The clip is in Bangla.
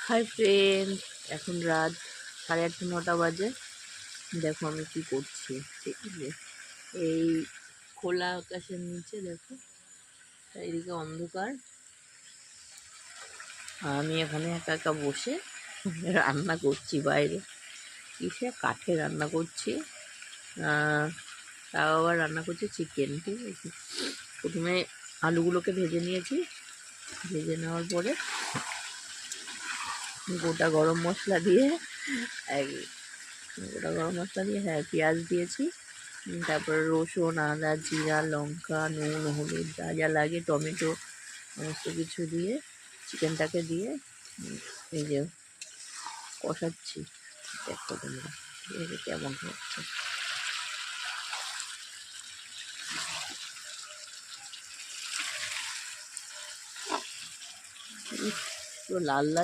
হাই ফ্রেন্ড, এখন রাত 8:30-9টা বাজে। দেখো আমি কি করছি। ঠিক আছে, এই খোলা আকাশের নিচে দেখো চারিদিকে অন্ধকার, আমি এখানে একা একা বসে রান্না করছি। বাইরে কিসে কাঠে রান্না করছি, তাও আবার রান্না করছি চিকেন। ঠিক আছে, প্রথমে আলুগুলোকে ভেজে নিয়েছি, ভেজে নেওয়ার পরে গোটা গরম মশলা দিয়ে হ্যাঁ পেঁয়াজ দিয়েছি, তারপর রসুন, আদা, জিরা, লঙ্কা, নুন, হলুদ, যা যা লাগে, টমেটো, সমস্ত কিছু দিয়ে চিকেনটাকে দিয়ে এই যে কষাচ্ছি। দেখো তোমরা এই যে কেমন হচ্ছে, পুরো লাল লাল